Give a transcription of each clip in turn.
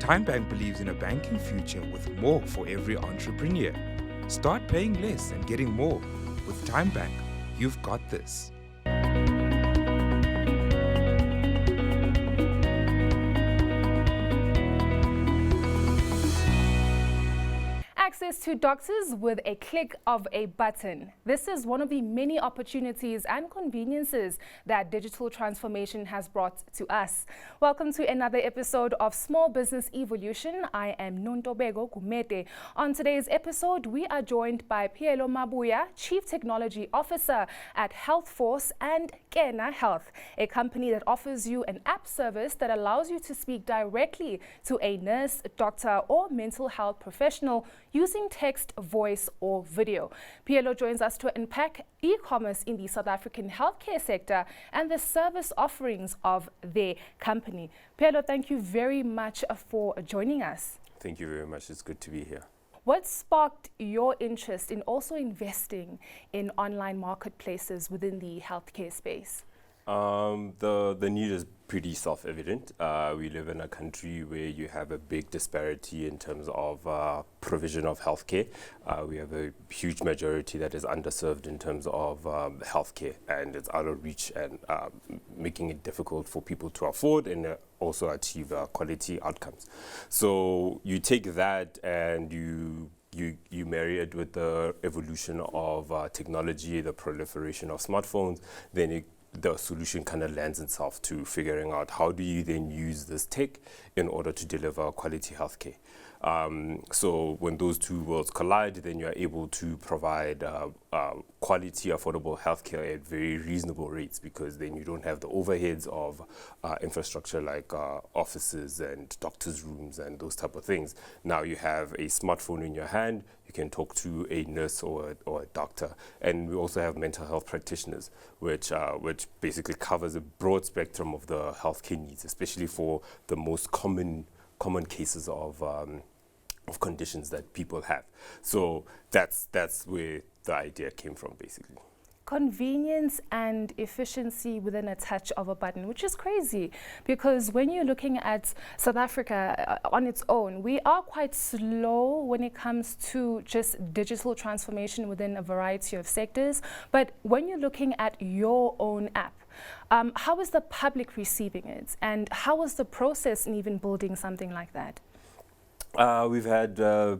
TimeBank believes in a banking future with more for every entrepreneur. Start paying less and getting more. With TimeBank, you've got this. Access to doctors with a click of a button. This is one of the many opportunities and conveniences that digital transformation has brought to us. Welcome to another episode of Small Business E-volution. I am Nontobeko Gumede. On today's episode, we are joined by Pheello Maboea, Chief Technology Officer at Healthforce and Kena Health, a company that offers you an app service that allows you to speak directly to a nurse, doctor, or mental health professional using text, voice, or video. Pheello joins us to unpack e-commerce in the South African healthcare sector and the service offerings of their company. Pheello, thank you very much for joining us. Thank you very much. It's good to be here. What sparked your interest in also investing in online marketplaces within the healthcare space? The need is pretty self-evident. We live in a country where you have a big disparity in terms of provision of healthcare. We have a huge majority that is underserved in terms of healthcare, and it's out of reach and making it difficult for people to afford and also achieve quality outcomes. So you take that and you marry it with the evolution of technology, the proliferation of smartphones, then the solution kind of lends itself to figuring out how do you then use this tech in order to deliver quality healthcare. So when those two worlds collide, then you're able to provide quality, affordable healthcare at very reasonable rates, because then you don't have the overheads of infrastructure like offices and doctors' rooms and those type of things. Now you have a smartphone in your hand, you can talk to a nurse or a doctor. And we also have mental health practitioners, which basically covers a broad spectrum of the healthcare needs, especially for the most common cases of conditions that people have. So that's where the idea came from, basically. Convenience and efficiency within a touch of a button, which is crazy, because when you're looking at South Africa on its own, we are quite slow when it comes to just digital transformation within a variety of sectors. But when you're looking at your own app, how is the public receiving it, and how was the process in even building something like that? We've had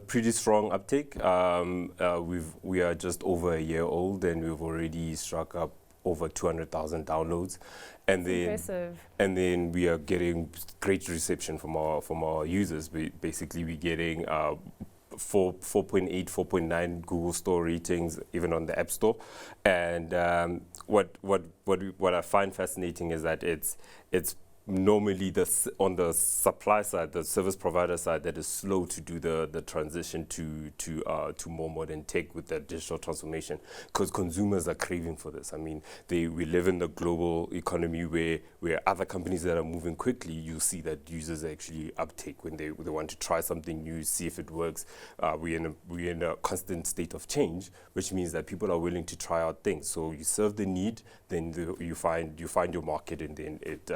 pretty strong uptake. We are just over a year old, and we've already struck up over 200,000 downloads. And then, impressive. And then we are getting great reception from our users. Basically, we're getting 4.8, 4.9 Google Store ratings, even on the App Store. And what I find fascinating is that it's normally on the supply side, the service provider side, that is slow to do the transition to more modern tech with the digital transformation, because consumers are craving for this. I mean, we live in the global economy where other companies that are moving quickly, you see that users actually uptake when they want to try something new, see if it works. We're in a constant state of change, which means that people are willing to try out things. So you serve the need, then you find your market, and then it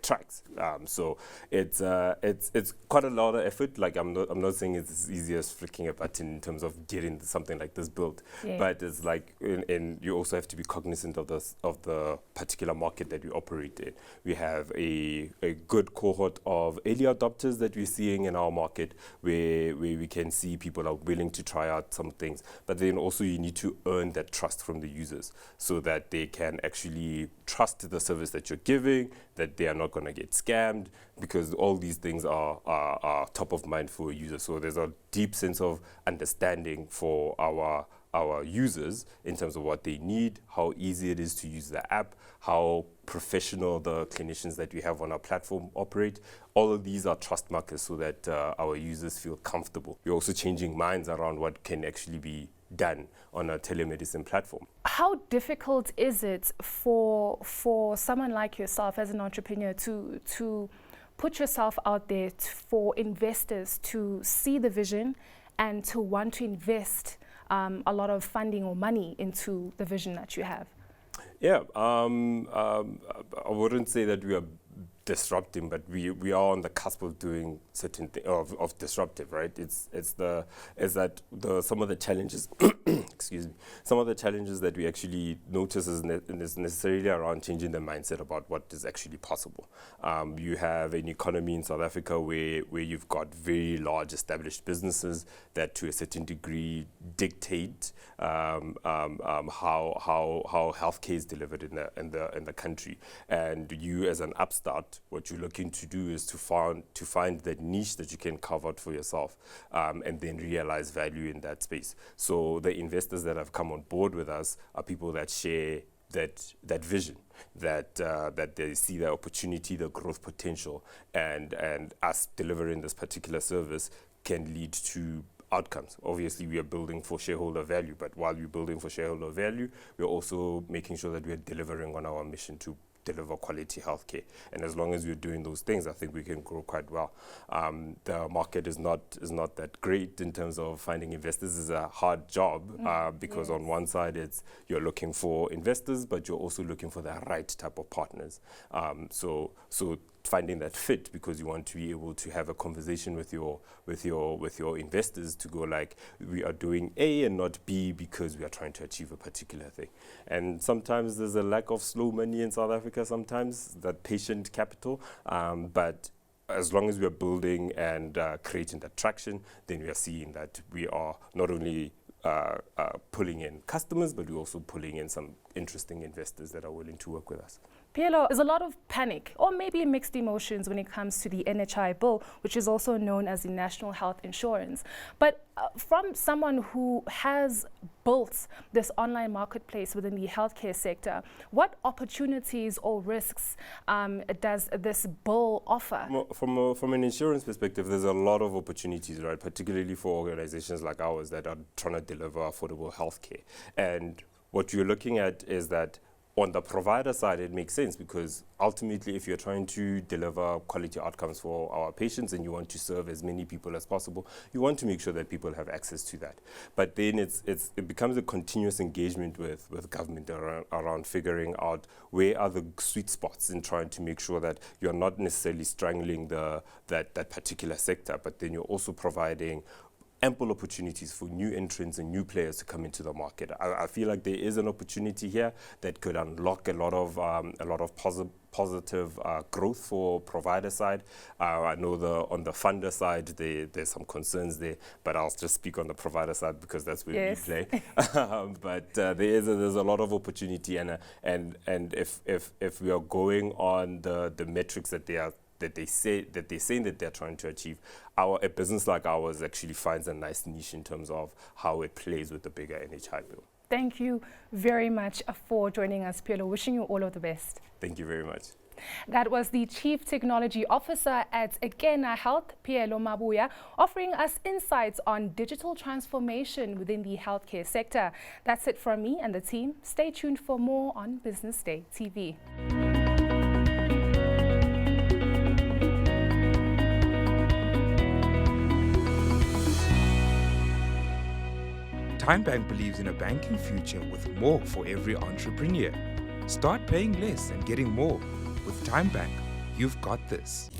tracks. So it's quite a lot of effort. Like I'm not saying it's as easy as flicking a button in terms of getting something like this built, yeah. But it's like, and you also have to be cognizant of the particular market that we operate in. We have a good cohort of early adopters that we're seeing in our market, where we can see people are willing to try out some things. But then also you need to earn that trust from the users, so that they can actually trust the service that you're giving, that they are not going to get scammed, because all these things are top of mind for a user. So there's a deep sense of understanding for our users in terms of what they need, how easy it is to use the app, how professional the clinicians that we have on our platform operate. All of these are trust markers, so that our users feel comfortable. We're also changing minds around what can actually be done on a telemedicine platform. How difficult is it for someone like yourself as an entrepreneur to put yourself out there for investors to see the vision and to want to invest a lot of funding or money into the vision that you have? Yeah, I wouldn't say that we are disrupting, but we are on the cusp of doing certain of disruptive, right? Some of the challenges, excuse me, some of the challenges that we actually notice is necessarily around changing the mindset about what is actually possible. You have an economy in South Africa where you've got very large established businesses that to a certain degree dictate how healthcare is delivered in the country, and you as an upstart, what you're looking to do is to find that niche that you can carve out for yourself, and then realize value in that space. So the investors that have come on board with us are people that share that vision, that they see the opportunity, the growth potential, and us delivering this particular service can lead to outcomes. Obviously, we are building for shareholder value, but while we're building for shareholder value, we're also making sure that we're delivering on our mission to deliver quality healthcare. And as long as we're doing those things, I think we can grow quite well. The market is not that great in terms of finding investors. It's a hard job because on one side you're looking for investors, but you're also looking for the right type of partners. So finding that fit, because you want to be able to have a conversation with your investors to go like, we are doing A and not B because we are trying to achieve a particular thing. And sometimes there's a lack of slow money in South Africa, sometimes that patient capital, but as long as we are building and creating that traction, then we are seeing that we are not only pulling in customers, but we're also pulling in some interesting investors that are willing to work with us. Pheello, there's a lot of panic or maybe mixed emotions when it comes to the NHI bill, which is also known as the National Health Insurance. But from someone who has built this online marketplace within the healthcare sector, what opportunities or risks does this bill offer? From an insurance perspective, there's a lot of opportunities, right? Particularly for organizations like ours that are trying to deliver affordable healthcare. And what you're looking at is that on the provider side, it makes sense because ultimately, if you're trying to deliver quality outcomes for our patients and you want to serve as many people as possible, you want to make sure that people have access to that. But then it becomes a continuous engagement with government around figuring out where are the sweet spots in trying to make sure that you're not necessarily strangling that particular sector, but then you're also providing ample opportunities for new entrants and new players to come into the market. I feel like there is an opportunity here that could unlock a lot of positive growth for provider side. I know on the funder side there's some concerns there, but I'll just speak on the provider side because that's where we play. But there's a lot of opportunity, and if we are going on the metrics that they're saying that they're trying to achieve, a business like ours actually finds a nice niche in terms of how it plays with the bigger NHI bill. Thank you very much for joining us, Pheello. Wishing you all of the best. Thank you very much. That was the Chief Technology Officer at Kena Health, Pheello Maboea, offering us insights on digital transformation within the healthcare sector. That's it from me and the team. Stay tuned for more on Business Day TV. TymeBank believes in a banking future with more for every entrepreneur. Start paying less and getting more. With TymeBank, you've got this.